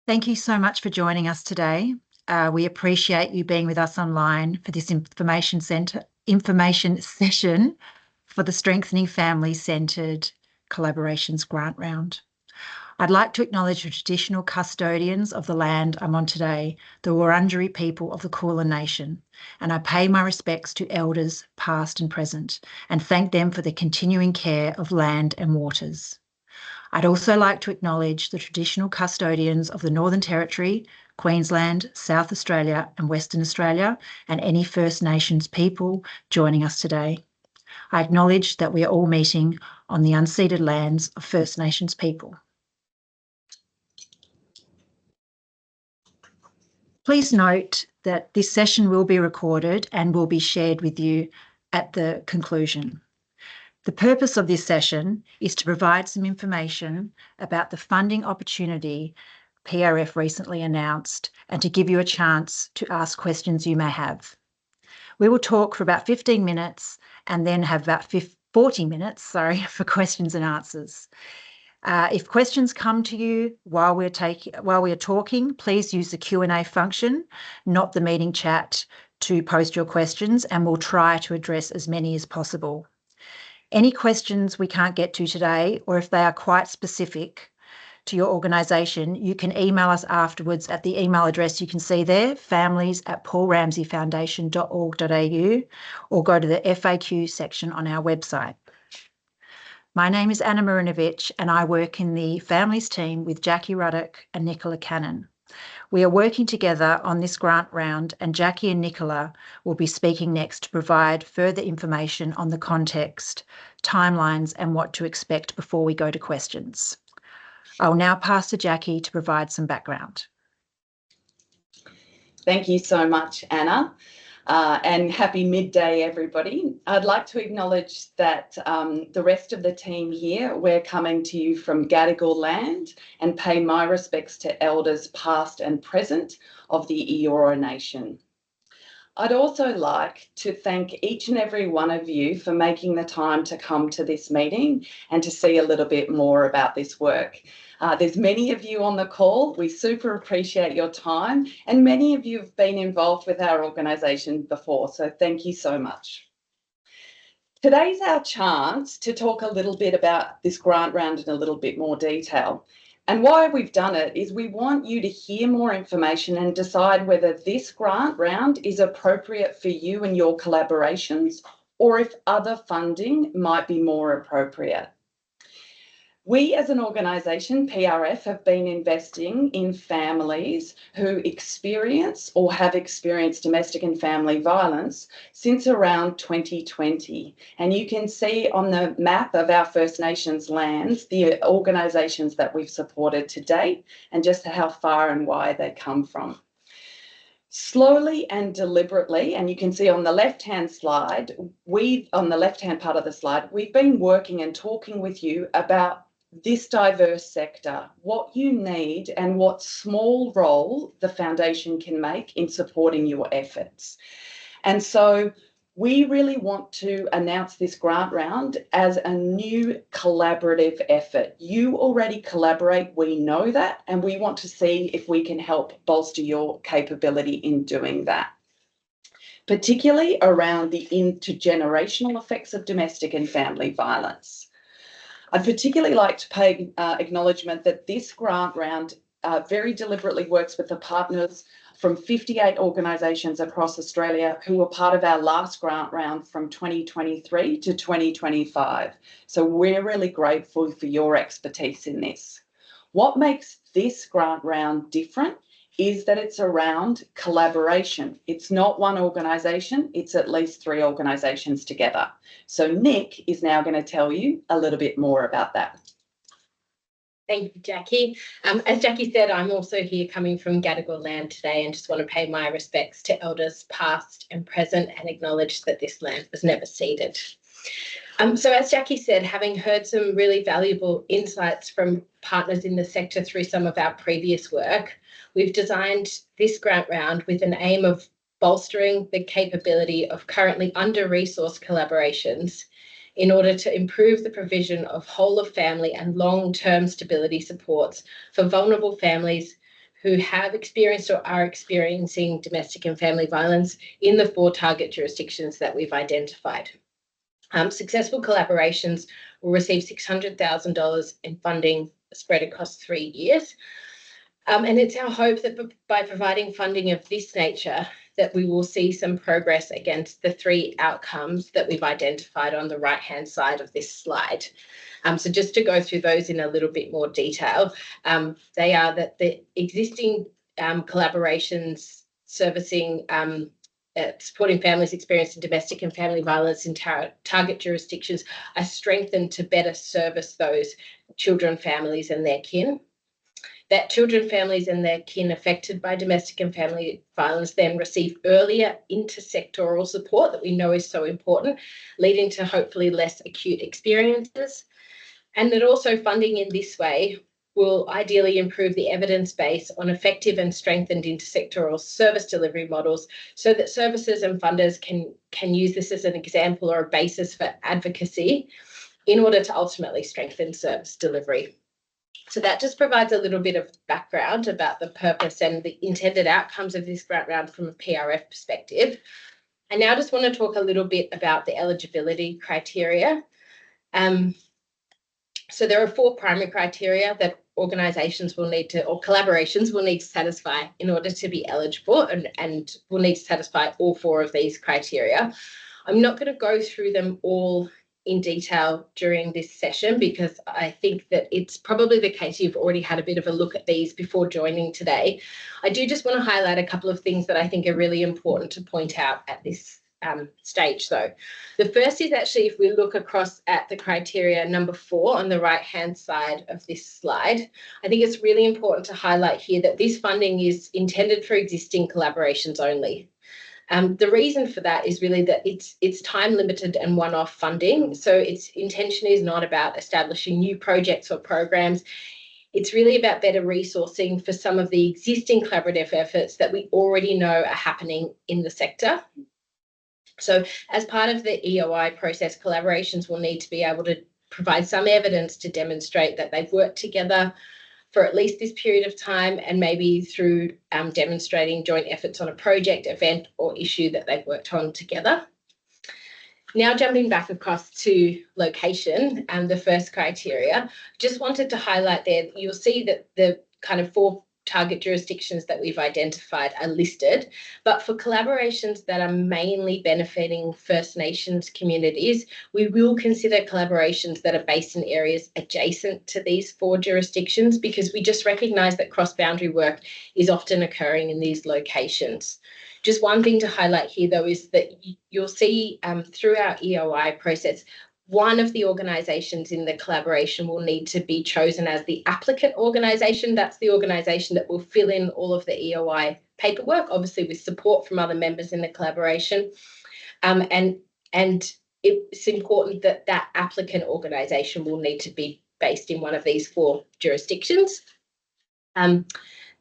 Thank you so much for joining us today. We appreciate you being with us online for this information session for the Strengthening Family-Centred Collaborations Grant Round. I'd like to acknowledge the traditional custodians of the land I'm on today, the Wurundjeri people of the Kulin Nation, and I pay my respects to elders past and present and thank them for the continuing care of land and waters. I'd also like to acknowledge the traditional custodians of the Northern Territory, Queensland, South Australia and Western Australia, and any First Nations people joining us today. I acknowledge that we are all meeting on the unceded lands of First Nations people. Please note that this session will be recorded and will be shared with you at the conclusion. The purpose of this session is to provide some information about the funding opportunity PRF recently announced and to give you a chance to ask questions you may have. We will talk for about 15 minutes and then have about 40 minutes, for questions and answers. If questions come to you while we are talking, please use the Q&A function, not the meeting chat, to post your questions, and we'll try to address as many as possible. Any questions we can't get to today, or if they are quite specific to your organisation, you can email us afterwards at the email address you can see there, families@paulramseyfoundation.org.au, or go to the FAQ section on our website. My name is Anna Marinovich and I work in the Families team with Jackie Ruddock and Nicola Cannon. We are working together on this grant round and Jackie and Nicola will be speaking next to provide further information on the context, timelines and what to expect before we go to questions. I'll now pass to Jackie to provide some background. Thank you so much, Anna. And happy midday, everybody. I'd like to acknowledge that the rest of the team here, we're coming to you from Gadigal land and pay my respects to elders past and present of the Eora Nation. I'd also like to thank each and every one of you for making the time to come to this meeting and to see a little bit more about this work. There's many of you on the call. We super appreciate your time, and many of you have been involved with our organisation before, so thank you so much. Today's our chance to talk a little bit about this grant round in a little bit more detail. And why we've done it is we want you to hear more information and decide whether this grant round is appropriate for you and your collaborations, or if other funding might be more appropriate. We as an organisation, PRF, have been investing in families who experience or have experienced domestic and family violence since around 2020. And you can see on the map of our First Nations lands the organisations that we've supported to date and just how far and wide they come from. Slowly and deliberately, and you can see on the left-hand slide, on the left-hand part of the slide, we've been working and talking with you about this diverse sector, what you need and what small role the foundation can make in supporting your efforts. And so we really want to announce this grant round as a new collaborative effort. You already collaborate, we know that, and we want to see if we can help bolster your capability in doing that, particularly around the intergenerational effects of domestic and family violence. I'd particularly like to pay acknowledgement that this grant round very deliberately works with the partners from 58 organisations across Australia who were part of our last grant round from 2023 to 2025. So we're really grateful for your expertise in this. What makes this grant round different is that it's around collaboration. It's not one organisation, it's at least 3 organisations together. So Nick is now going to tell you a little bit more about that. Thank you, Jackie. As Jackie said, I'm also here coming from Gadigal land today and just want to pay my respects to elders past and present and acknowledge that this land was never ceded. So as Jackie said, having heard some really valuable insights from partners in the sector through some of our previous work, we've designed this grant round with an aim of bolstering the capability of currently under-resourced collaborations in order to improve the provision of whole of family and long-term stability supports for vulnerable families who have experienced or are experiencing domestic and family violence in the 4 target jurisdictions that we've identified. Successful collaborations will receive $600,000 in funding spread across 3 years. And it's our hope that by providing funding of this nature, that we will see some progress against the 3 outcomes that we've identified on the right-hand side of this slide. So just to go through those in a little bit more detail, they are that the existing collaborations servicing supporting families experiencing domestic and family violence in target jurisdictions are strengthened to better service those children, families and their kin. That children, families and their kin affected by domestic and family violence then receive earlier intersectoral support that we know is so important, leading to hopefully less acute experiences. And that also funding in this way will ideally improve the evidence base on effective and strengthened intersectoral service delivery models so that services and funders can use this as an example or a basis for advocacy in order to ultimately strengthen service delivery. So that just provides a little bit of background about the purpose and the intended outcomes of this grant round from a PRF perspective. I now just want to talk a little bit about the eligibility criteria. So there are 4 primary criteria that organisations will need to, or collaborations will need to satisfy in order to be eligible, and will need to satisfy all 4 of these criteria. I'm not going to go through them all in detail during this session because I think that it's probably the case you've already had a bit of a look at these before joining today. I do just want to highlight a couple of things that I think are really important to point out at this stage though. The first is actually if we look across at the criteria number 4 on the right hand side of this slide, I think it's really important to highlight here that this funding is intended for existing collaborations only. The reason for that is really that it's time limited and one-off funding. So its intention is not about establishing new projects or programs. It's really about better resourcing for some of the existing collaborative efforts that we already know are happening in the sector. So as part of the EOI process, collaborations will need to be able to provide some evidence to demonstrate that they've worked together for at least this period of time, and maybe through demonstrating joint efforts on a project, event or issue that they've worked on together. Now jumping back across to location and the first criteria, just wanted to highlight there, you'll see that the kind of 4 target jurisdictions that we've identified are listed, but for collaborations that are mainly benefiting First Nations communities, we will consider collaborations that are based in areas adjacent to these 4 jurisdictions because we just recognise that cross-boundary work is often occurring in these locations. Just one thing to highlight here though is that you'll see through our EOI process, one of the organisations in the collaboration will need to be chosen as the applicant organisation. That's the organisation that will fill in all of the EOI paperwork, obviously with support from other members in the collaboration. And it's important that that applicant organisation will need to be based in one of these 4 jurisdictions. The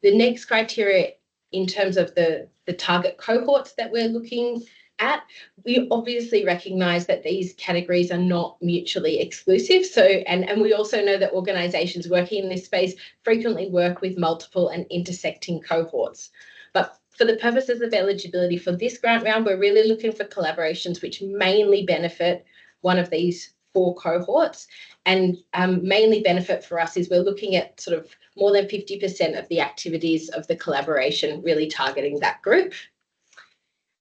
next criteria in terms of the target cohorts that we're looking at, we obviously recognise that these categories are not mutually exclusive. So, and we also know that organisations working in this space frequently work with multiple and intersecting cohorts. But for the purposes of eligibility for this grant round, we're really looking for collaborations which mainly benefit one of these 4 cohorts. And mainly benefit for us is we're looking at sort of more than 50% of the activities of the collaboration really targeting that group.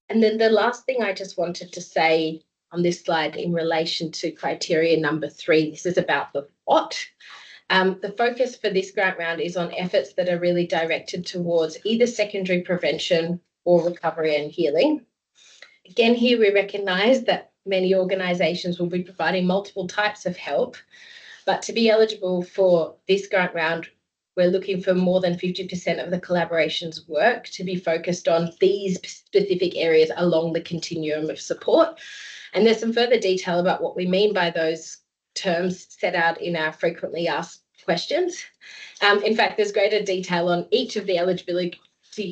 And then the last thing I just wanted to say on this slide in relation to criteria number 3, this is about the what. The focus for this grant round is on efforts that are really directed towards either secondary prevention or recovery and healing. Again, here we recognise that many organisations will be providing multiple types of help, but to be eligible for this grant round, we're looking for more than 50% of the collaboration's work to be focused on these specific areas along the continuum of support. And there's some further detail about what we mean by those terms set out in our frequently asked questions. In fact, there's greater detail on each of the eligibility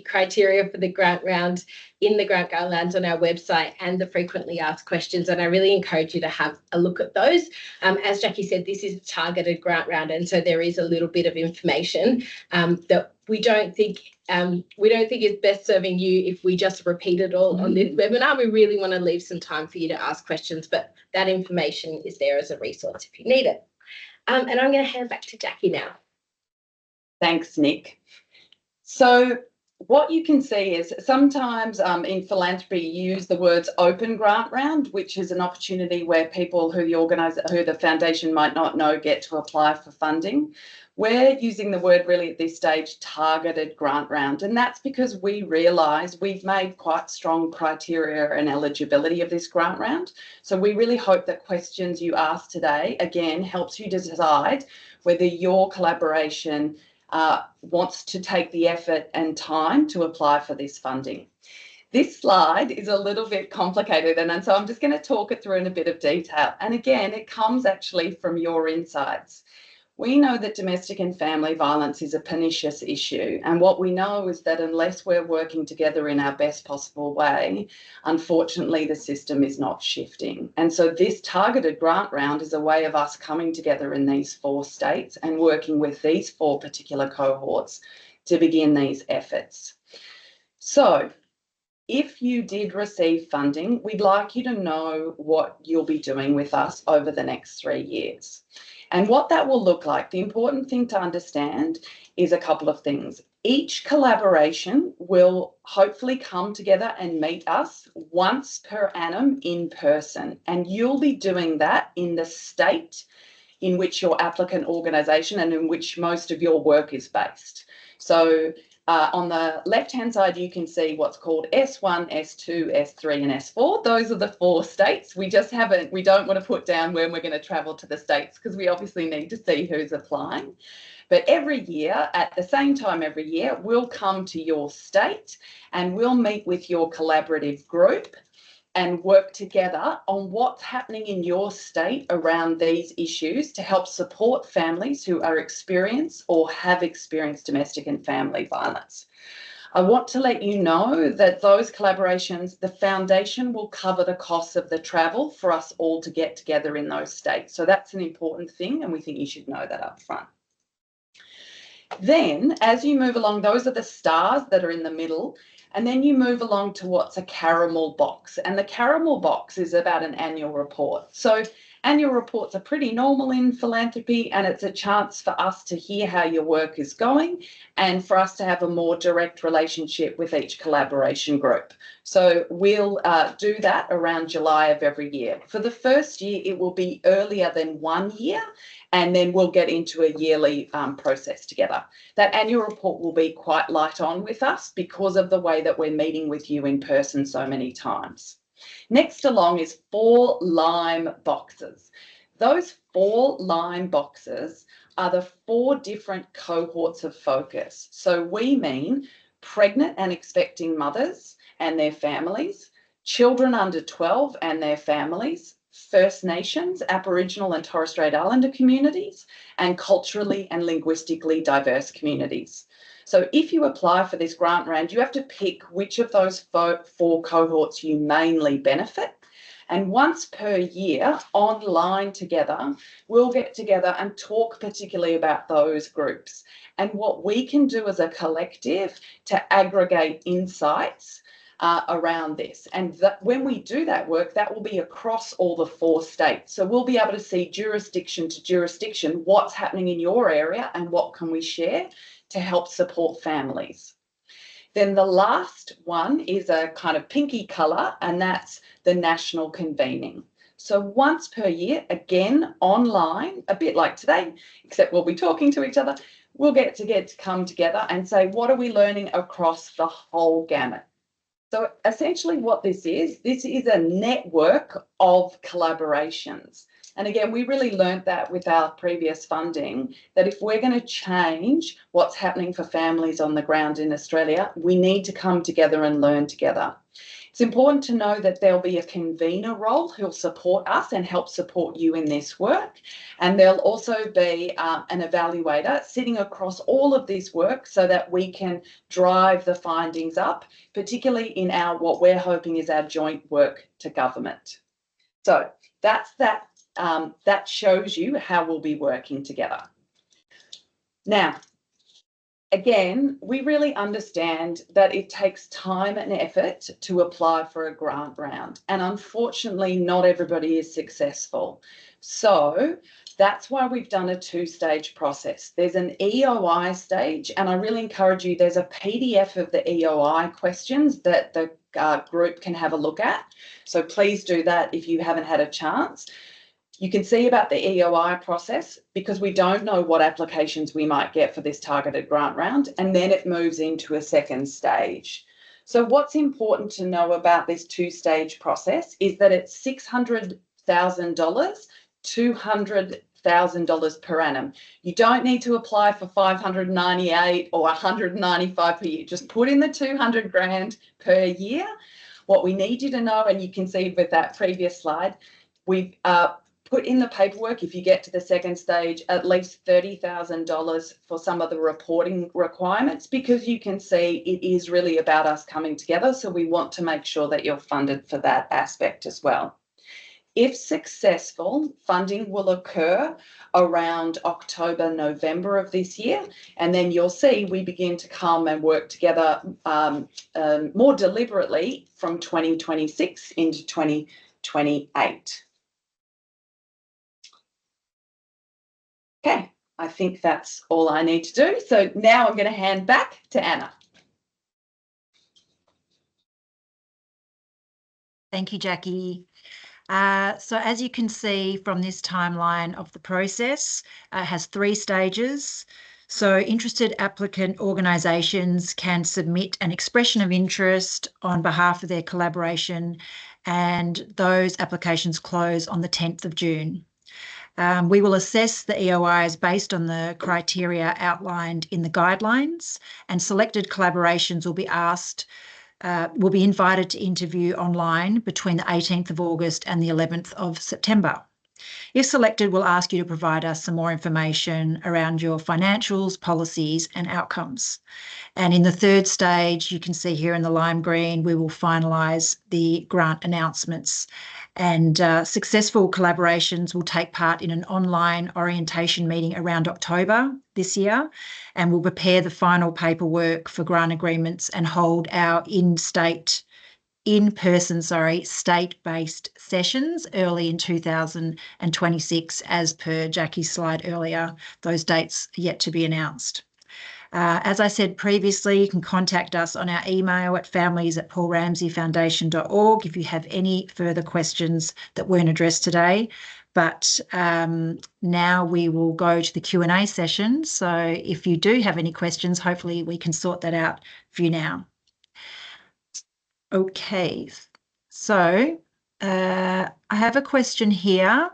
criteria for the grant round in the grant guidelines on our website and the frequently asked questions, and I really encourage you to have a look at those. As Jackie said, this is a targeted grant round, and so there is a little bit of information that we don't think it's best serving you if we just repeat it all on this webinar. We really want to leave some time for you to ask questions, but that information is there as a resource if you need it. And I'm going to hand back to Jackie now. Thanks, Nick. So what you can see is sometimes in philanthropy you use the words open grant round, which is an opportunity where people who the foundation might not know get to apply for funding. We're using the word really at this stage targeted grant round, and that's because we realise we've made quite strong criteria and eligibility of this grant round. So we really hope that questions you ask today, again, helps you to decide whether your collaboration wants to take the effort and time to apply for this funding. This slide is a little bit complicated, and so I'm just going to talk it through in a bit of detail. And again, it comes actually from your insights. We know that domestic and family violence is a pernicious issue, and what we know is that unless we're working together in our best possible way, unfortunately the system is not shifting. And so this targeted grant round is a way of us coming together in these 4 states and working with these 4 particular cohorts to begin these efforts. So if you did receive funding, we'd like you to know what you'll be doing with us over the next 3 years. And what that will look like, the important thing to understand is a couple of things. Each collaboration will hopefully come together and meet us once per annum in person. And you'll be doing that in the state in which your applicant organisation and in which most of your work is based. So on the left-hand side, you can see what's called S1, S2, S3 and S4. Those are the 4 states. We don't want to put down when we're going to travel to the states because we obviously need to see who's applying. But every year, at the same time every year, we'll come to your state and we'll meet with your collaborative group and work together on what's happening in your state around these issues to help support families who are experienced or have experienced domestic and family violence. I want to let you know that those collaborations, the foundation will cover the costs of the travel for us all to get together in those states. So that's an important thing, and we think you should know that up front. Then, as you move along, those are the stars that are in the middle. And then you move along to what's a caramel box. And the caramel box is about an annual report. So annual reports are pretty normal in philanthropy, and it's a chance for us to hear how your work is going and for us to have a more direct relationship with each collaboration group. So we'll do that around July of every year. For the first year, it will be earlier than 1 year, and then we'll get into a yearly process together. That annual report will be quite light on with us because of the way that we're meeting with you in person so many times. Next along is 4 lime boxes. Those 4 lime boxes are the 4 different cohorts of focus. So we mean pregnant and expecting mothers and their families, children under 12 and their families, First Nations, Aboriginal and Torres Strait Islander communities, and culturally and linguistically diverse communities. So if you apply for this grant round, you have to pick which of those 4 cohorts you mainly benefit. And once per year, online together, we'll get together and talk particularly about those groups and what we can do as a collective to aggregate insights around this. And when we do that work, that will be across all the 4 states. So we'll be able to see jurisdiction to jurisdiction, what's happening in your area and what can we share to help support families. Then the last one is a kind of pinky colour, and that's the national convening. So once per year, again, online, a bit like today, except we'll be talking to each other, we'll get to come together and say, what are we learning across the whole gamut? So essentially what this is a network of collaborations. And again, we really learned that with our previous funding, that if we're going to change what's happening for families on the ground in Australia, we need to come together and learn together. It's important to know that there'll be a convener role who'll support us and help support you in this work. And there'll also be an evaluator sitting across all of this work so that we can drive the findings up, particularly in what we're hoping is our joint work to government. So that's that. That shows you how we'll be working together. Now, Again, we really understand that it takes time and effort to apply for a grant round, and unfortunately, not everybody is successful. So that's why we've done a two-stage process. There's an EOI stage, and I really encourage you, there's a PDF of the EOI questions that the group can have a look at. So please do that if you haven't had a chance. You can see about the EOI process because we don't know what applications we might get for this targeted grant round, and then it moves into a second stage. So what's important to know about this two-stage process is that it's $600,000, $200,000 per annum. You don't need to apply for 598 or 195 per year. Just put in the 200 grand per year. What we need you to know, and you can see with that previous slide, we've put in the paperwork, if you get to the second stage, at least $30,000 for some of the reporting requirements, because you can see it is really about us coming together. So we want to make sure that you're funded for that aspect as well. If successful, funding will occur around October, November of this year, and then you'll see we begin to come and work together more deliberately from 2026 into 2028. Okay, I think that's all I need to do. So now I'm going to hand back to Anna. Thank you, Jackie. So as you can see from this timeline of the process, it has 3 stages. So interested applicant organisations can submit an expression of interest on behalf of their collaboration, and those applications close on the 10th of June. We will assess the EOIs based on the criteria outlined in the guidelines, and selected collaborations will be invited to interview online between the 18th of August and the 11th of September. If selected, we'll ask you to provide us some more information around your financials, policies and outcomes. And in the 3rd stage, you can see here in the lime green, we will finalise the grant announcements, and successful collaborations will take part in an online orientation meeting around October this year, and we'll prepare the final paperwork for grant agreements and hold our in-person state-based sessions early in 2026, as per Jackie's slide earlier. Those dates are yet to be announced. As I said previously, you can contact us on our email at families@paulramseyfoundation.org if you have any further questions that weren't addressed today. But now we will go to the Q&A session. So if you do have any questions, hopefully we can sort that out for you now. Okay, so I have a question here.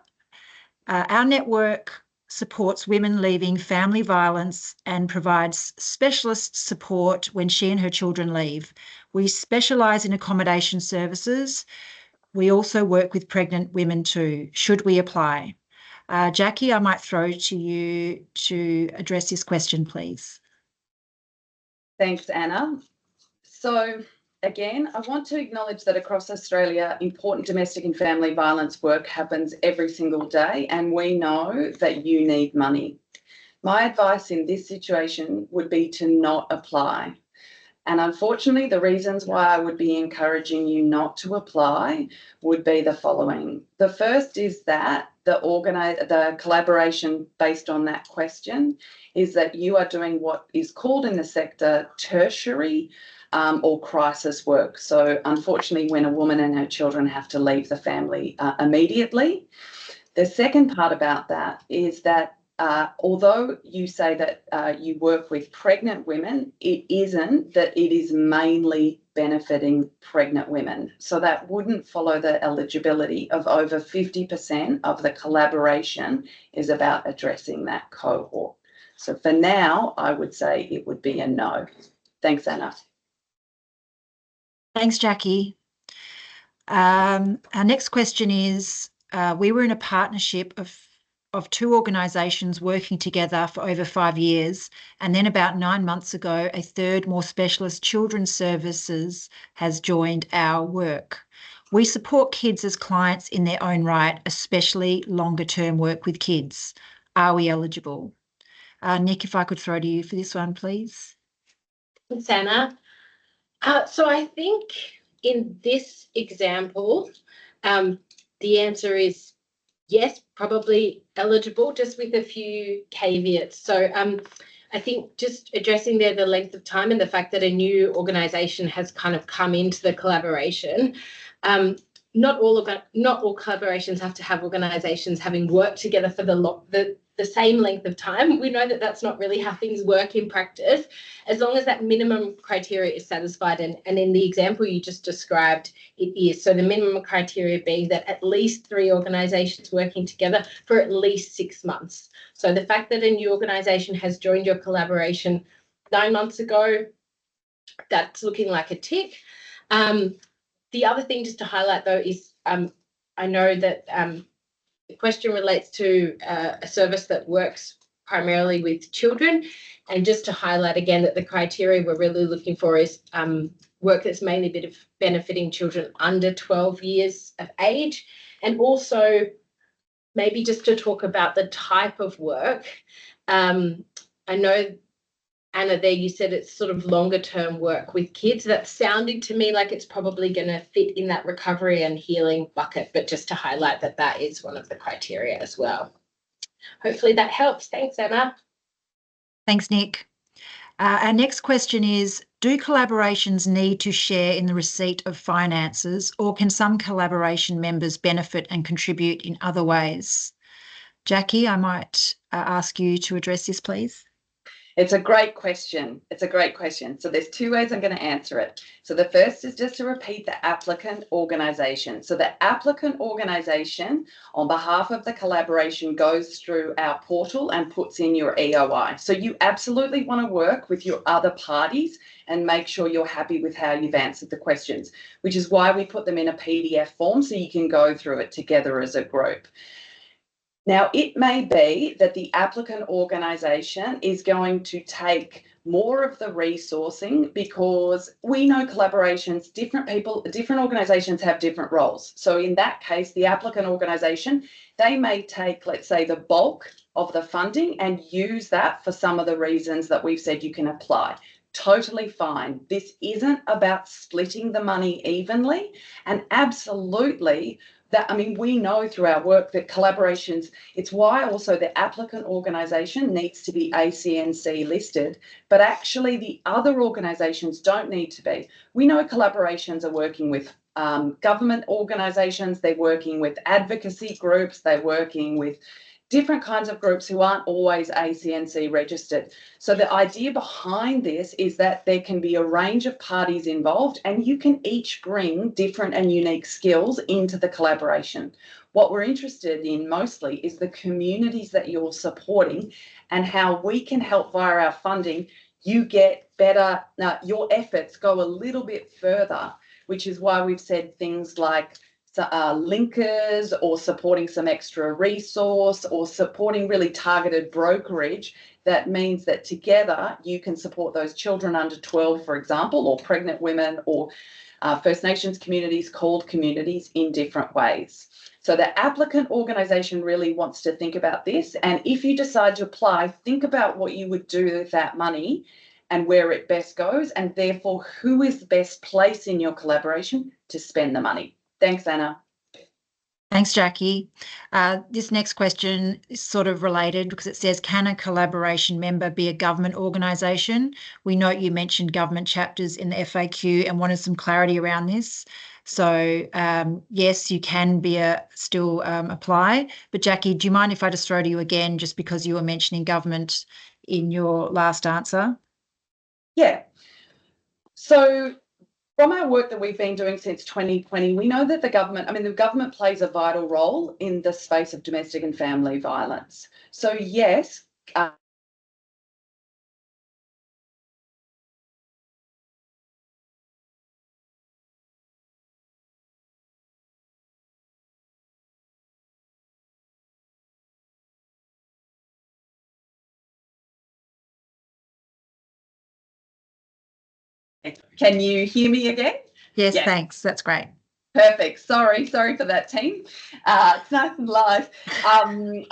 Our network supports women leaving family violence and provides specialist support when she and her children leave. We specialise in accommodation services. We also work with pregnant women too. Should we apply? Jackie, I might throw to you to address this question, please. Thanks, Anna. So again, I want to acknowledge that across Australia, important domestic and family violence work happens every single day, and we know that you need money. My advice in this situation would be to not apply. And unfortunately, the reasons why I would be encouraging you not to apply would be the following. The first is that the collaboration based on that question is that you are doing what is called in the sector tertiary or crisis work. So unfortunately, when a woman and her children have to leave the family immediately. The second part about that is that although you say that you work with pregnant women, it isn't that it is mainly benefiting pregnant women. So that wouldn't follow the eligibility of over 50% of the collaboration is about addressing that cohort. So for now, I would say it would be a no. Thanks, Anna. Thanks, Jackie. Our next question is, we were in a partnership of 2 organisations working together for over 5 years, and then about 9 months ago, a third, more specialist children's services has joined our work. We support kids as clients in their own right, especially longer term work with kids. Are we eligible? Nick, if I could throw to you for this one, please. Thanks, Anna. So I think in this example, the answer is yes, probably eligible, just with a few caveats. So I think just addressing there the length of time and the fact that a new organisation has kind of come into the collaboration. Not all collaborations have to have organisations having worked together for the same length of time. We know that that's not really how things work in practice. As long as that minimum criteria is satisfied, and in the example you just described, it is. So the minimum criteria being that at least 3 organisations working together for at least 6 months. So the fact that a new organisation has joined your collaboration 9 months ago, that's looking like a tick. The other thing just to highlight though is I know that the question relates to a service that works primarily with children, and just to highlight again that the criteria we're really looking for is work that's mainly benefiting children under 12 years of age, and also maybe just to talk about the type of work. I know, Anna, there you said it's sort of longer term work with kids. That's sounding to me like it's probably going to fit in that recovery and healing bucket, but just to highlight that that is one of the criteria as well. Hopefully that helps. Thanks, Anna. Thanks, Nick. Our next question is, do collaborations need to share in the receipt of finances, or can some collaboration members benefit and contribute in other ways? Jackie, I might ask you to address this, please. It's a great question. It's a great question. So there's 2 ways I'm going to answer it. So the first is just to repeat the applicant organisation. So the applicant organisation on behalf of the collaboration goes through our portal and puts in your EOI. So you absolutely want to work with your other parties and make sure you're happy with how you've answered the questions, which is why we put them in a PDF form so you can go through it together as a group. Now, it may be that the applicant organisation is going to take more of the resourcing, because we know collaborations, different organisations have different roles. So in that case, the applicant organisation, they may take, let's say, the bulk of the funding and use that for some of the reasons that we've said you can apply. Totally fine. This isn't about splitting the money evenly, and absolutely that, I mean, we know through our work that collaborations, it's why also the applicant organisation needs to be ACNC listed, but actually the other organisations don't need to be. We know collaborations are working with government organisations, they're working with advocacy groups, they're working with different kinds of groups who aren't always ACNC registered. So the idea behind this is that there can be a range of parties involved, and you can each bring different and unique skills into the collaboration. What we're interested in mostly is the communities that you're supporting and how we can help via our funding. You get better, your efforts go a little bit further, which is why we've said things like linkers, or supporting some extra resource, or supporting really targeted brokerage. That means that together you can support those children under 12, for example, or pregnant women, or First Nations communities, called communities, in different ways. So the applicant organisation really wants to think about this, and if you decide to apply, think about what you would do with that money and where it best goes, and therefore who is the best place in your collaboration to spend the money. Thanks, Anna. Thanks, Jackie. This next question is sort of related, because it says, can a collaboration member be a government organisation? We note you mentioned government chapters in the FAQ and wanted some clarity around this. So yes, you can be still apply. But Jackie, do you mind if I just throw to you again, just because you were mentioning government in your last answer? Yeah. So from our work that we've been doing since 2020, we know that the government plays a vital role in the space of domestic and family violence. So yes, can you hear me again? Yes, Yeah. thanks. That's great. Perfect. Sorry for that, team. It's nice and live.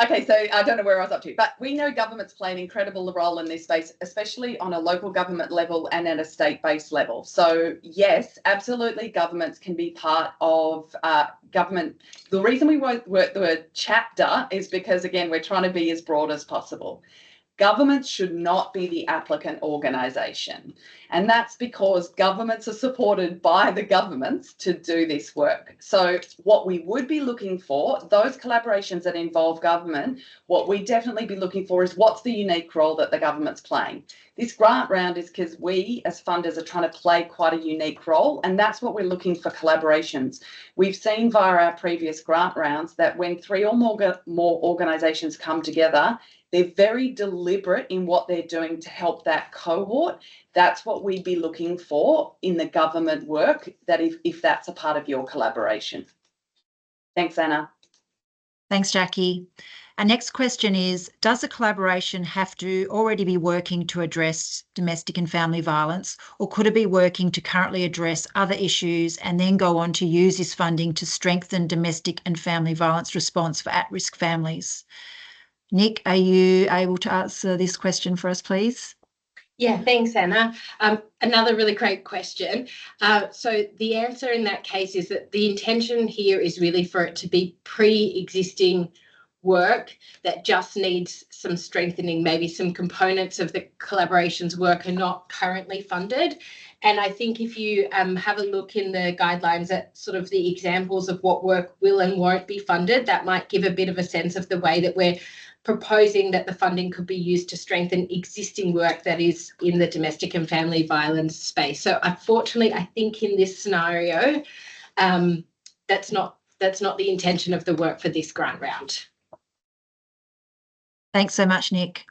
Okay, so I don't know where I was up to, but we know governments play an incredible role in this space, especially on a local government level and at a state-based level. So yes, absolutely, governments can be part of government. The reason we work the word chapter is because, again, we're trying to be as broad as possible. Governments should not be the applicant organisation. And that's because governments are supported by the governments to do this work. So what we would be looking for, those collaborations that involve government, what we definitely be looking for is what's the unique role that the government's playing. This grant round is because we as funders are trying to play quite a unique role, and that's what we're looking for collaborations. We've seen via our previous grant rounds that when 3 or more organisations come together, they're very deliberate in what they're doing to help that cohort. That's what we'd be looking for in the government work, that if that's a part of your collaboration. Thanks, Anna. Thanks, Jackie. Our next question is, does the collaboration have to already be working to address domestic and family violence, or could it be working to currently address other issues and then go on to use this funding to strengthen domestic and family violence response for at-risk families? Nick, are you able to answer this question for us, please? Yeah, thanks, Anna. Another really great question. So the answer in that case is that the intention here is really for it to be pre-existing work that just needs some strengthening. Maybe some components of the collaboration's work are not currently funded. And I think if you have a look in the guidelines at sort of the examples of what work will and won't be funded, that might give a bit of a sense of the way that we're proposing that the funding could be used to strengthen existing work that is in the domestic and family violence space. So unfortunately, I think in this scenario, that's not the intention of the work for this grant round. Thanks so much, Nick.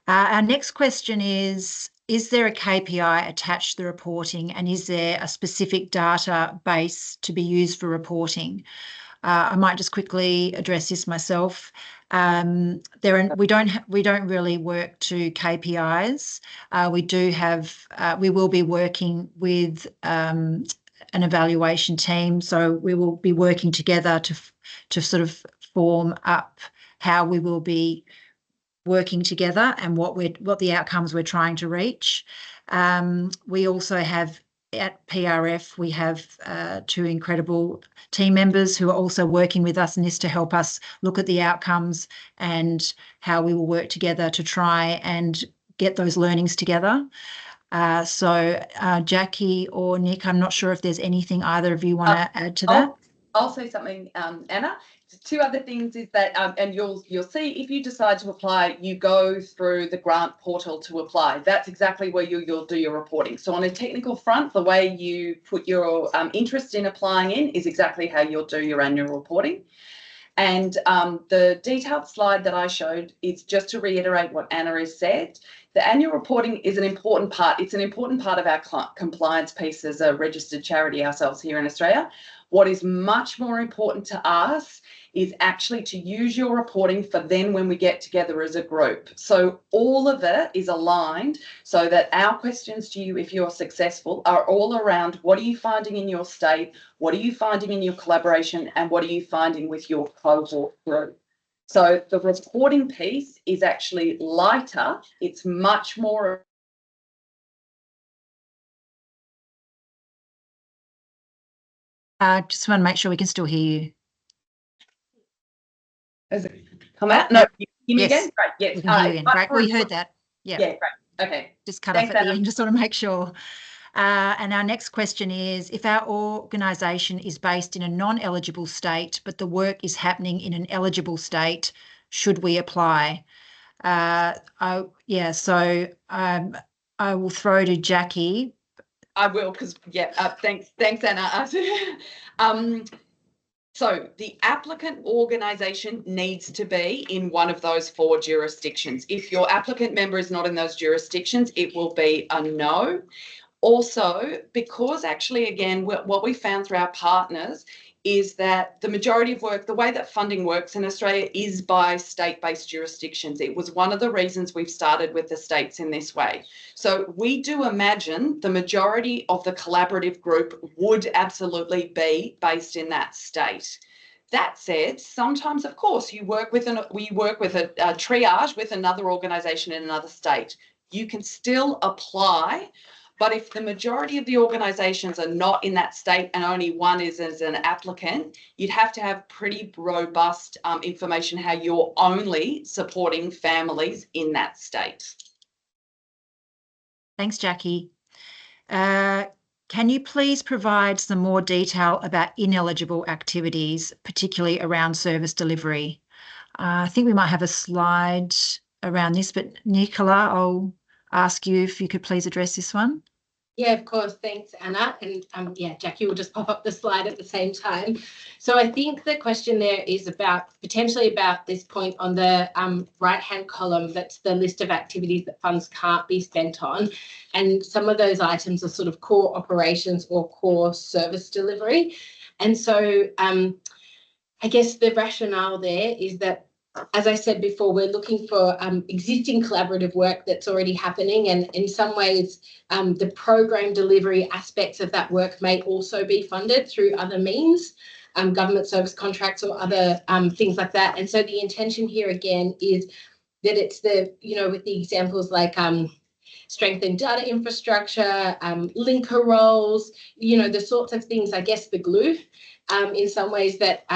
Our next question is there a KPI attached to the reporting, and is there a specific database to be used for reporting? I might just quickly address this myself. We don't really work to KPIs. We will be working with an evaluation team, so we will be working together to sort of form up how we will be working together and what the outcomes we're trying to reach. We also have at PRF, we have 2 incredible team members who are also working with us in this to help us look at the outcomes and how we will work together to try and get those learnings together. So Jackie or Nick, I'm not sure if there's anything either of you want to add to that. I'll say something, Anna. 2 other things is that, and you'll see if you decide to apply, you go through the grant portal to apply. That's exactly where you'll do your reporting. So on a technical front, the way you put your interest in applying in is exactly how you'll do your annual reporting. And the detailed slide that I showed is just to reiterate what Anna has said. The annual reporting is an important part. It's an important part of our compliance piece as a registered charity ourselves here in Australia. What is much more important to us is actually to use your reporting for then when we get together as a group. So all of it is aligned so that our questions to you, if you're successful, are all around what are you finding in your state, what are you finding in your collaboration, and what are you finding with your cohort group. So the reporting piece is actually lighter. It's much more. Just want to make sure we can still hear you. Has it come out? No, you hear me again? Great, yes. We can hear you again. Great, we heard that. Yeah, great. Okay. Just cut off at the end, just want to make sure. And our next question is, if our organisation is based in a non-eligible state, but the work is happening in an eligible state, should we apply? I will throw to Jackie. I will, because, thanks, Anna. So the applicant organisation needs to be in one of those 4 jurisdictions. If your applicant member is not in those jurisdictions, it will be a no. Also, because actually, again, what we found through our partners is that the majority of work, the way that funding works in Australia is by state-based jurisdictions. It was one of the reasons we've started with the states in this way. So we do imagine the majority of the collaborative group would absolutely be based in that state. That said, sometimes, of course, we work with a triage with another organisation in another state. You can still apply, but if the majority of the organisations are not in that state and only one is as an applicant, you'd have to have pretty robust information how you're only supporting families in that state. Thanks, Jackie. Can you please provide some more detail about ineligible activities, particularly around service delivery? I think we might have a slide around this, but Nicola, I'll ask you if you could please address this one. Yeah, of course. Thanks, Anna. And yeah, Jackie will just pop up the slide at the same time. So I think the question there is potentially about this point on the right-hand column. That's the list of activities that funds can't be spent on. And some of those items are sort of core operations or core service delivery. And so I guess the rationale there is that, as I said before, we're looking for existing collaborative work that's already happening, and in some ways the program delivery aspects of that work may also be funded through other means, government service contracts or other things like that. And so the intention here again is that it's with the examples like strengthen data infrastructure, linker roles, the sorts of things, I guess the glue in some ways that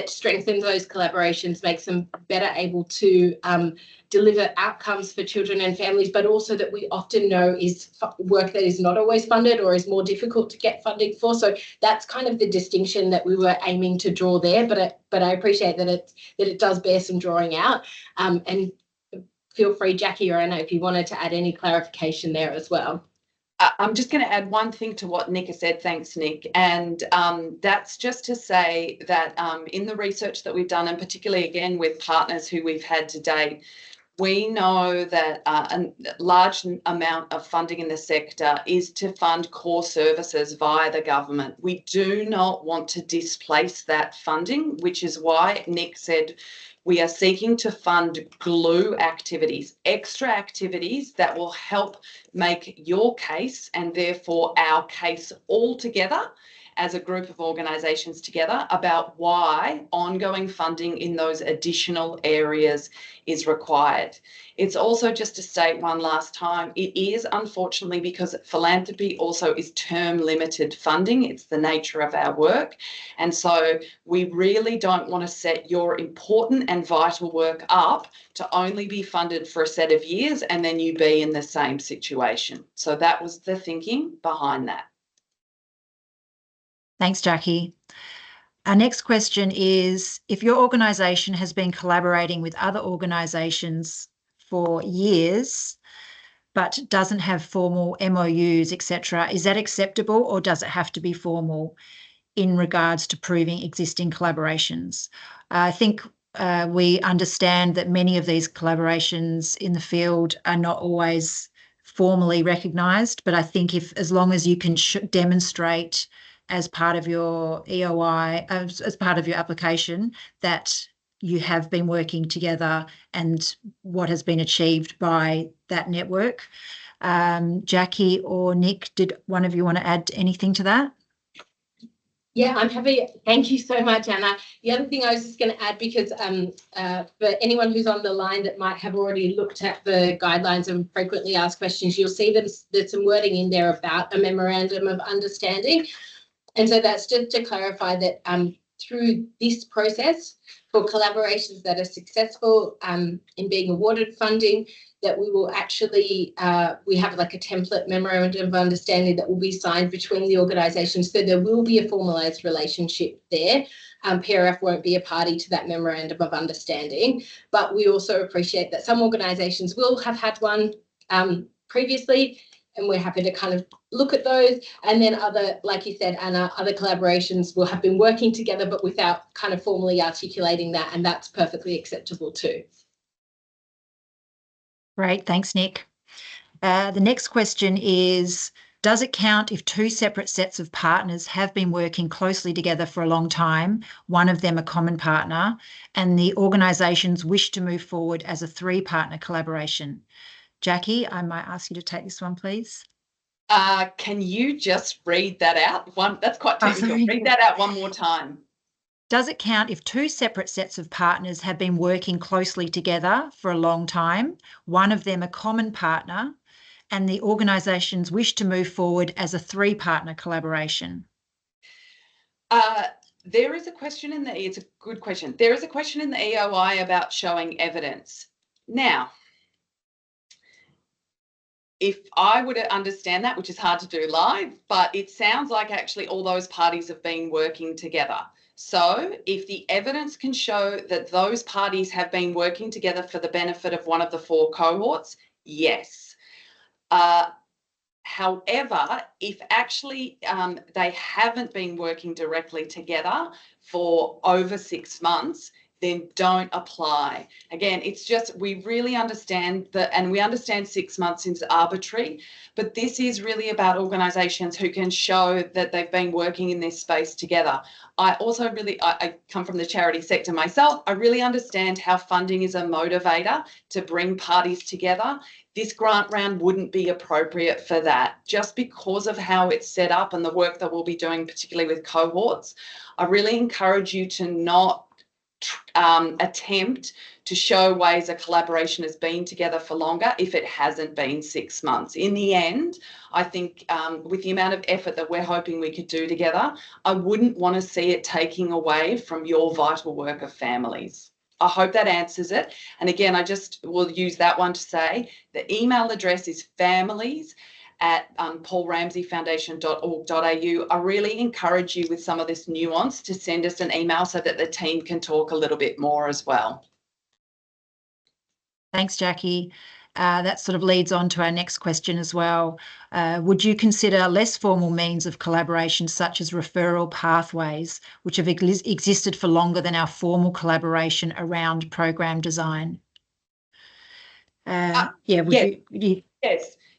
strengthens those collaborations, makes them better able to deliver outcomes for children and families, but also that we often know is work that is not always funded or is more difficult to get funding for. So that's kind of the distinction that we were aiming to draw there. But I appreciate that it does bear some drawing out. And feel free, Jackie or Anna, if you wanted to add any clarification there as well. I'm just going to add one thing to what Nick has said. Thanks, Nick. And that's just to say that in the research that we've done, and particularly again with partners who we've had to date, we know that a large amount of funding in the sector is to fund core services via the government. We do not want to displace that funding, which is why Nick said we are seeking to fund glue activities, extra activities that will help make your case and therefore our case all together as a group of organisations together about why ongoing funding in those additional areas is required. It's also, just to state one last time, it is unfortunately because philanthropy also is term limited funding. It's the nature of our work. And so we really don't want to set your important and vital work up to only be funded for a set of years and then you be in the same situation. So that was the thinking behind that. Thanks, Jackie. Our next question is, if your organisation has been collaborating with other organisations for years but doesn't have formal MOUs, etc., is that acceptable or does it have to be formal in regards to proving existing collaborations? I think we understand that many of these collaborations in the field are not always formally recognised, but I think as long as you can demonstrate as part of your EOI, as part of your application, that you have been working together and what has been achieved by that network. Jackie or Nick, did one of you want to add anything to that? Yeah, I'm happy. Thank you so much, Anna. The other thing I was just going to add, because for anyone who's on the line that might have already looked at the guidelines and frequently asked questions, you'll see that there's some wording in there about a memorandum of understanding. And so that's just to clarify that through this process, for collaborations that are successful in being awarded funding, that we will actually, we have like a template memorandum of understanding that will be signed between the organisations. So there will be a formalised relationship there. PRF won't be a party to that memorandum of understanding, but we also appreciate that some organisations will have had one previously, and we're happy to kind of look at those. And then other, like you said, Anna, other collaborations will have been working together, but without kind of formally articulating that, and that's perfectly acceptable too. Great, thanks, Nick. The next question is, Does it count if two separate sets of partners have been working closely together for a long time, one of them a common partner, and the organisations wish to move forward as a three-partner collaboration? Jackie, I might ask you to take this one, please. Can you just read that out? That's quite technical. sorry. Read that out one more time. Does it count if two separate sets of partners have been working closely together for a long time, one of them a common partner, and the organisations wish to move forward as a three-partner collaboration? There is a question in it's a good question. There is a question in the EOI about showing evidence. Now, if I were to understand that, which is hard to do live, but it sounds like actually all those parties have been working together. So if the evidence can show that those parties have been working together for the benefit of one of the four cohorts, yes. However, if actually they haven't been working directly together for over 6 months, then don't apply. Again, it's just, we really understand that, and we understand 6 months is arbitrary, but this is really about organisations who can show that they've been working in this space together. I also really, I come from the charity sector myself. I really understand how funding is a motivator to bring parties together. This grant round wouldn't be appropriate for that, just because of how it's set up and the work that we'll be doing, particularly with cohorts. I really encourage you to not attempt to show ways a collaboration has been together for longer if it hasn't been 6 months. In the end, I think with the amount of effort that we're hoping we could do together, I wouldn't want to see it taking away from your vital work of families. I hope that answers it. And again, I just will use that one to say the email address is families@paulramseyfoundation.org.au. I really encourage you with some of this nuance to send us an email so that the team can talk a little bit more as well. Thanks, Jackie. That sort of leads on to our next question as well. Would you consider less formal means of collaboration such as referral pathways, which have existed for longer than our formal collaboration around program design? Yes.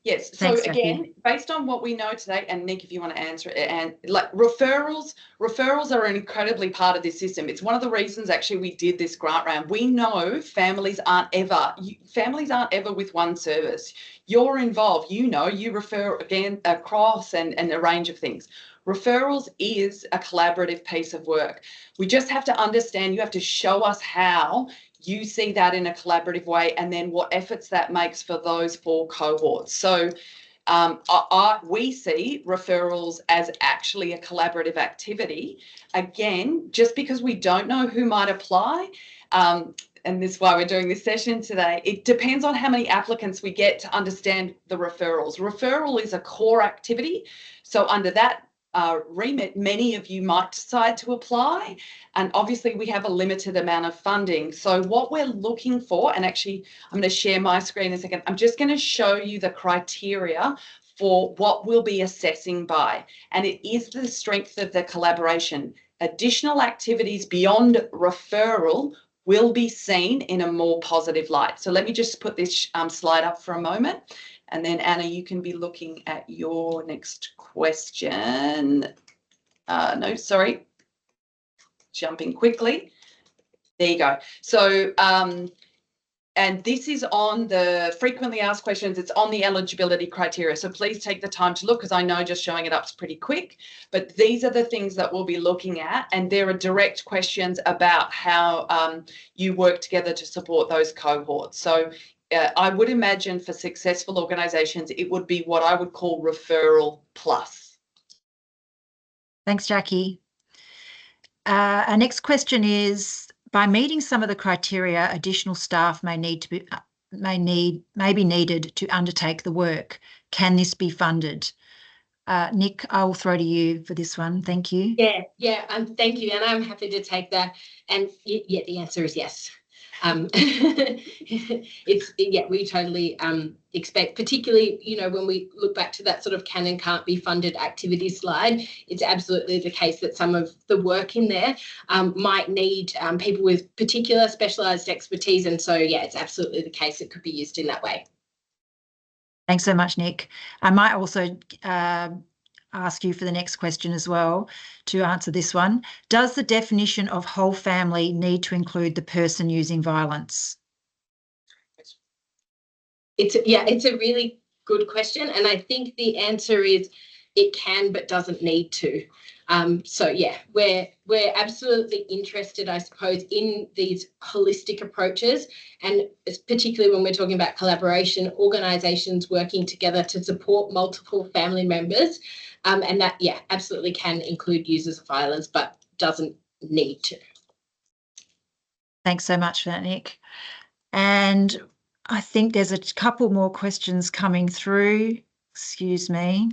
Yes. So Thanks, again, Jackie. based on what we know today, and Nick, if you want to answer it, and like referrals are an incredibly part of this system. It's one of the reasons actually we did this grant round. We know families aren't ever with one service. You're involved, you refer again across and a range of things. Referrals is a collaborative piece of work. We just have to understand, you have to show us how you see that in a collaborative way, and then what efforts that makes for those four cohorts. So we see referrals as actually a collaborative activity. Again, just because we don't know who might apply, and this is why we're doing this session today, it depends on how many applicants we get to understand the referrals. Referral is a core activity. So under that remit, many of you might decide to apply, and obviously we have a limited amount of funding. So what we're looking for, and actually I'm going to share my screen in a second, I'm just going to show you the criteria for what we'll be assessing by, and it is the strength of the collaboration. Additional activities beyond referral will be seen in a more positive light. So let me just put this slide up for a moment. And then, Anna, you can be looking at your next question. No, sorry. Jumping quickly. There you go. So, and this is on the frequently asked questions. It's on the eligibility criteria. So please take the time to look, because I know just showing it up is pretty quick. But these are the things that we'll be looking at. And there are direct questions about how you work together to support those cohorts. So I would imagine for successful organisations, it would be what I would call referral plus. Thanks, Jackie. Our next question is, by meeting some of the criteria, additional staff may be needed to undertake the work. Can this be funded? Nick, I will throw to you for this one. Thank you. Yeah, thank you, and I'm happy to take that. And yeah, the answer is yes. We totally expect, particularly, when we look back to that sort of can and can't be funded activity slide, it's absolutely the case that some of the work in there might need people with particular specialised expertise. And so, yeah, it's absolutely the case it could be used in that way. Thanks so much, Nick. I might also ask you for the next question as well to answer this one. Does the definition of whole family need to include the person using violence? It's a really good question, and I think the answer is it can but doesn't need to. So yeah, we're absolutely interested, I suppose, in these holistic approaches, and particularly when we're talking about collaboration, organisations working together to support multiple family members, and that absolutely can include users of violence, but doesn't need to. Thanks so much for that, Nick. And I think there's a couple more questions coming through. Excuse me.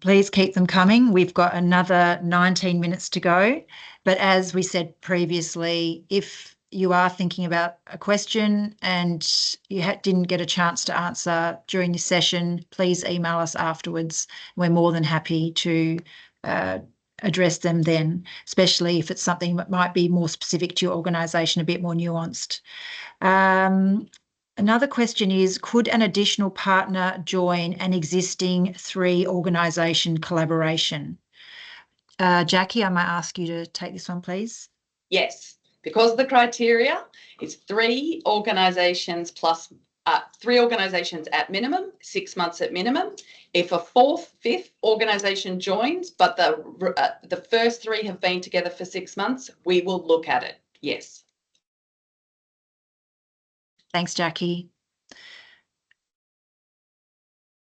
Please keep them coming. We've got another 19 minutes to go. But as we said previously, if you are thinking about a question and you didn't get a chance to answer during this session, please email us afterwards. We're more than happy to address them then, especially if it's something that might be more specific to your organisation, a bit more nuanced. Another question is, could an additional partner join an existing 3-organisation collaboration? Jackie, I might ask you to take this one, please. Yes, because the criteria is 3 organisations plus 3 organisations at minimum, 6 months at minimum. If a 4th, 5th organisation joins, but the first 3 have been together for 6 months, we will look at it. Yes. Thanks, Jackie.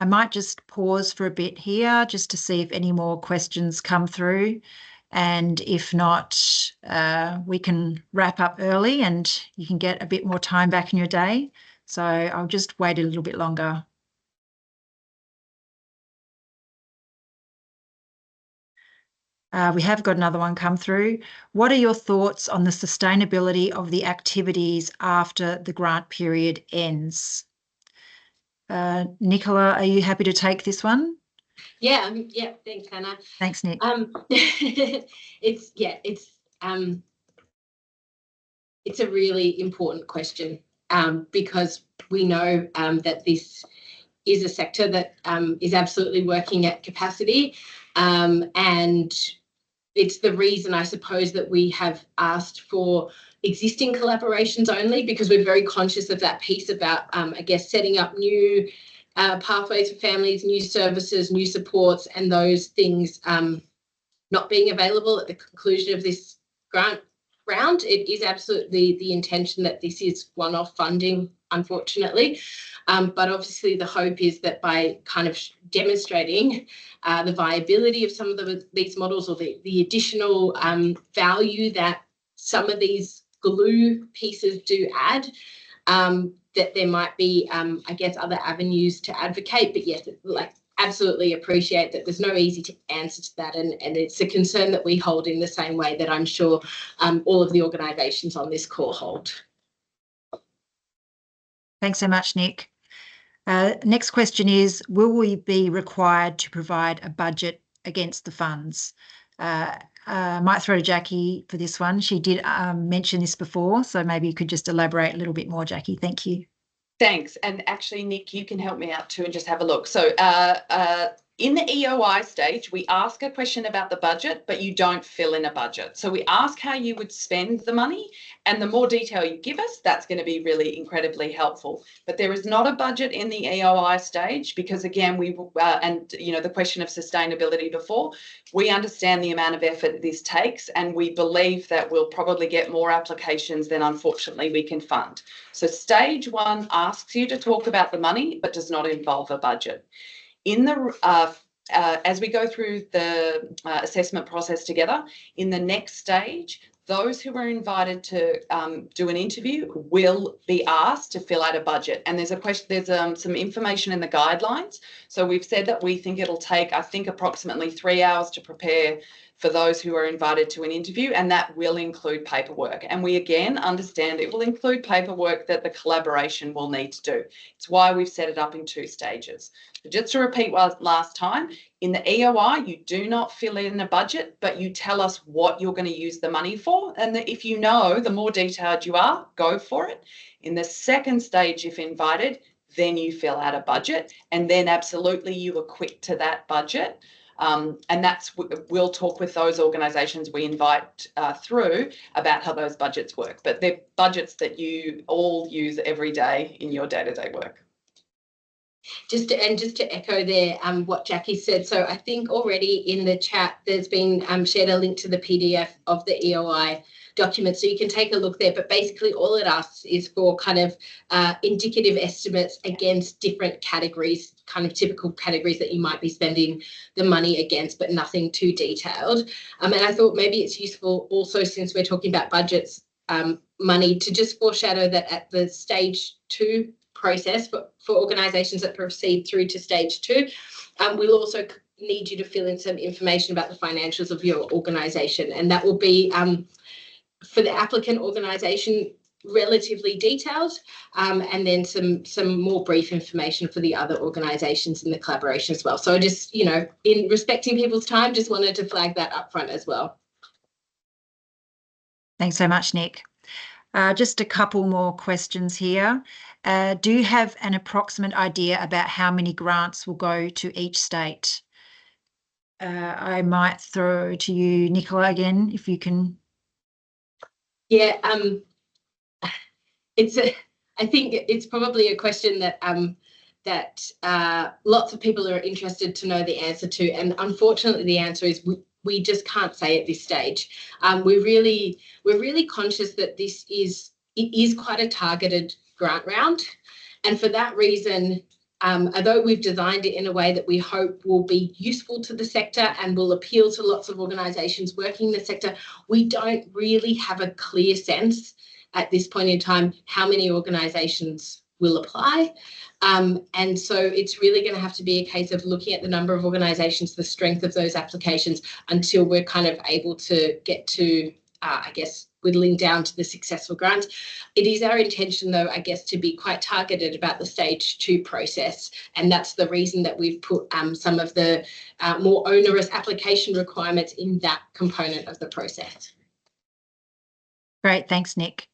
I might just pause for a bit here just to see if any more questions come through. And if not, we can wrap up early and you can get a bit more time back in your day. So I'll just wait a little bit longer. We have got another one come through. What are your thoughts on the sustainability of the activities after the grant period ends? Nicola, are you happy to take this one? Yeah, thanks, Hannah. Thanks, Nick. It's a really important question because we know that this is a sector that is absolutely working at capacity, and it's the reason, I suppose, that we have asked for existing collaborations only, because we're very conscious of that piece about, I guess, setting up new pathways for families, new services, new supports, and those things not being available at the conclusion of this grant round. It is absolutely the intention that this is one-off funding, unfortunately. But obviously the hope is that by kind of demonstrating the viability of some of these models, or the additional value that some of these glue pieces do add, that there might be, I guess, other avenues to advocate. But yes, absolutely appreciate that there's no easy answer to that, and it's a concern that we hold in the same way that I'm sure all of the organisations on this call hold. Thanks so much, Nick. Next question is, will we be required to provide a budget against the funds? Might throw to Jackie for this one. She did mention this before, so maybe you could just elaborate a little bit more, Jackie. Thank you. Thanks. And actually, Nick, you can help me out too and just have a look. So in the EOI stage, we ask a question about the budget, but you don't fill in a budget. So we ask how you would spend the money, and the more detail you give us, that's going to be really incredibly helpful. But there is not a budget in the EOI stage because, again, the question of sustainability before, we understand the amount of effort this takes, and we believe that we'll probably get more applications than, unfortunately, we can fund. So stage 1 asks you to talk about the money, but does not involve a budget. In the as we go through the assessment process together, in the next stage, those who are invited to do an interview will be asked to fill out a budget. And there's some information in the guidelines. So we've said that we think it'll take, I think, approximately 3 hours to prepare for those who are invited to an interview, and that will include paperwork. And we, again, understand it will include paperwork that the collaboration will need to do. It's why we've set it up in 2 stages. So just to repeat last time, in the EOI, you do not fill in a budget, but you tell us what you're going to use the money for. And if you know, the more detailed you are, go for it. In the second stage, if invited, then you fill out a budget, and then absolutely you equate to that budget. And we'll talk with those organisations we invite through about how those budgets work. But they're budgets that you all use every day in your day-to-day work. Just to echo there what Jackie said, so I think already in the chat there's been shared a link to the PDF of the EOI document, so you can take a look there. But basically all it asks is for kind of indicative estimates against different categories, kind of typical categories that you might be spending the money against, but nothing too detailed. And I thought maybe it's useful also, since we're talking about budgets, money, to just foreshadow that at the stage 2 process for organisations that proceed through to stage 2, we'll also need you to fill in some information about the financials of your organisation, and that will be for the applicant organisation relatively detailed, and then some more brief information for the other organisations in the collaboration as well. So I just, you know, in respecting people's time, just wanted to flag that up front as well. Thanks so much, Nick. Just a couple more questions here. Do you have an approximate idea about how many grants will go to each state? I might throw to you, Nicola, again, if you can. Yeah, I think it's probably a question that lots of people are interested to know the answer to, and unfortunately the answer is we just can't say at this stage. We're really conscious that it is quite a targeted grant round, and for that reason, although we've designed it in a way that we hope will be useful to the sector and will appeal to lots of organisations working in the sector, we don't really have a clear sense at this point in time how many organisations will apply. And so it's really going to have to be a case of looking at the number of organisations, the strength of those applications, until we're kind of able to get to, I guess, whittling down to the successful grant. It is our intention, though, I guess, to be quite targeted about the stage 2 process, and that's the reason that we've put some of the more onerous application requirements in that component of the process. Great, thanks, Nick.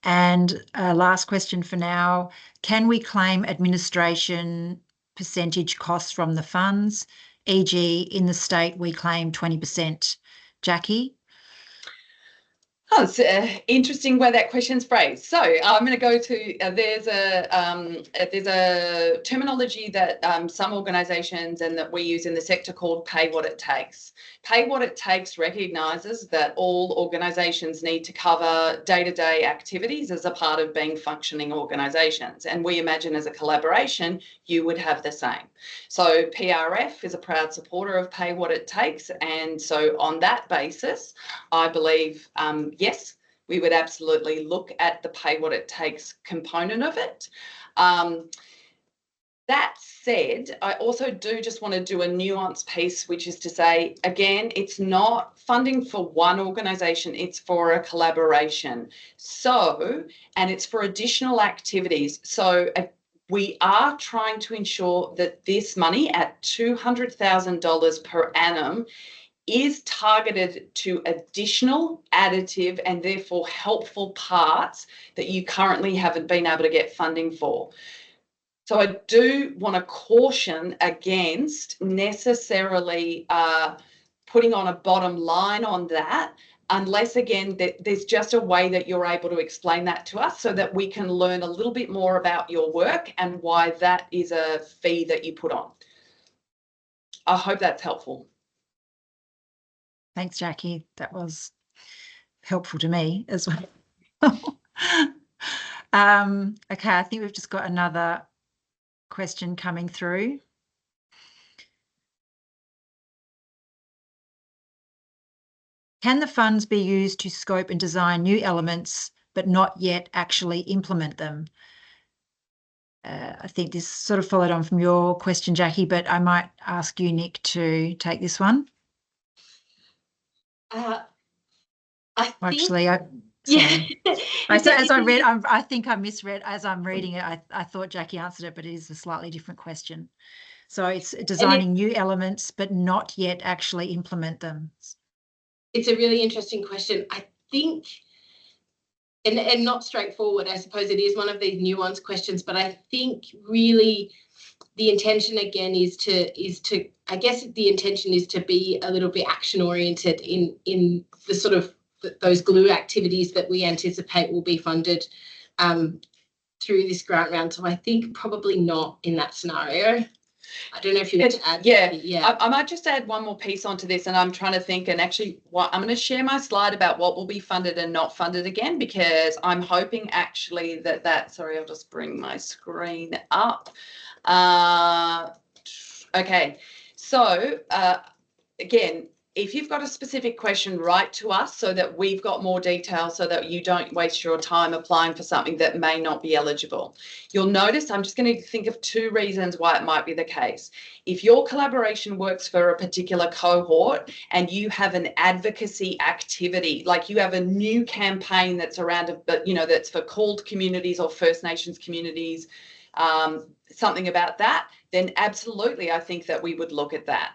And last question for now, can we claim administration percentage costs from the funds, e.g. in the state we claim 20%? Jackie? Oh, it's interesting where that question's phrased. So I'm going to go to there's a terminology that some organisations and that we use in the sector called pay what it takes. Pay what it takes recognises that all organisations need to cover day-to-day activities as a part of being functioning organisations, and we imagine as a collaboration you would have the same. So PRF is a proud supporter of pay what it takes, and so on that basis I believe yes, we would absolutely look at the pay what it takes component of it. That said, I also do just want to do a nuance piece, which is to say, again, it's not funding for one organisation, it's for a collaboration. So, and it's for additional activities. So we are trying to ensure that this money at $200,000 per annum is targeted to additional, additive, and therefore helpful parts that you currently haven't been able to get funding for. So I do want to caution against necessarily putting on a bottom line on that, unless, again, there's just a way that you're able to explain that to us so that we can learn a little bit more about your work and why that is a fee that you put on. I hope that's helpful. Thanks, Jackie. That was helpful to me as well. Okay, I think we've just got another question coming through. Can the funds be used to scope and design new elements but not yet actually implement them? I think this sort of followed on from your question, Jackie, but I might ask you, Nick, to take this one. I think I misread as I'm reading it. I thought Jackie answered it, but it is a slightly different question. So it's designing new elements, but not yet actually implement them. It's a really interesting question. I think and not straightforward. I suppose it is one of these nuanced questions, but I think really the intention again is to I guess the intention is to be a little bit action oriented in the sort of those glue activities that we anticipate will be funded through this grant round. So I think probably not in that scenario. I don't know if you want to add. Yeah. I might just add one more piece onto this, and I'm trying to think, and actually I'm going to share my slide about what will be funded and not funded again, because I'm hoping actually sorry, I'll just bring my screen up. Okay, so again, if you've got a specific question, write to us so that we've got more detail, so that you don't waste your time applying for something that may not be eligible. You'll notice I'm just going to think of 2 reasons why it might be the case. If your collaboration works for a particular cohort and you have an advocacy activity, like you have a new campaign that's around, that's for called communities or First Nations communities, something about that, then absolutely I think that we would look at that.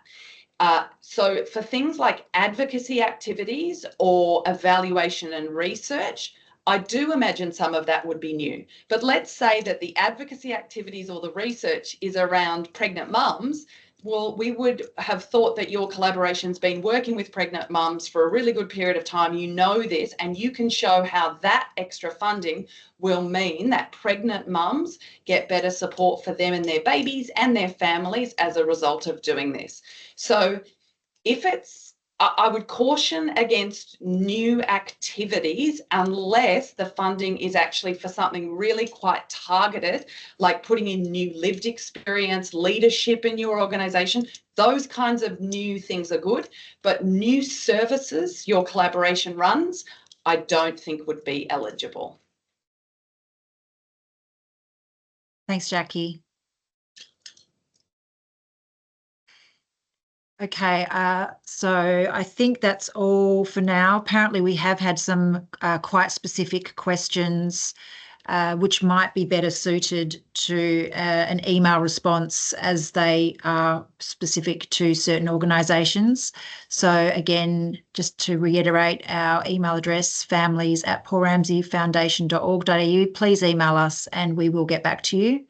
So for things like advocacy activities or evaluation and research, I do imagine some of that would be new. But let's say that the advocacy activities or the research is around pregnant mums. Well, we would have thought that your collaboration's been working with pregnant mums for a really good period of time. You know this, and you can show how that extra funding will mean that pregnant mums get better support for them and their babies and their families as a result of doing this. So if I would caution against new activities unless the funding is actually for something really quite targeted, like putting in new lived experience, leadership in your organisation. Those kinds of new things are good, but new services your collaboration runs, I don't think would be eligible. Thanks, Jackie. Okay, so I think that's all for now. Apparently we have had some quite specific questions which might be better suited to an email response, as they are specific to certain organisations. So again, just to reiterate, our email address, families@paulramseyfoundation.org.au. Please email us and we will get back to you.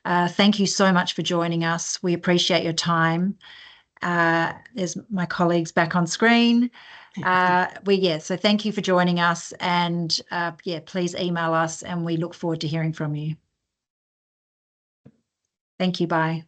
Thank you so much for joining us. We appreciate your time. There's my colleagues back on screen. So thank you for joining us, and please email us and we look forward to hearing from you. Thank you. Bye.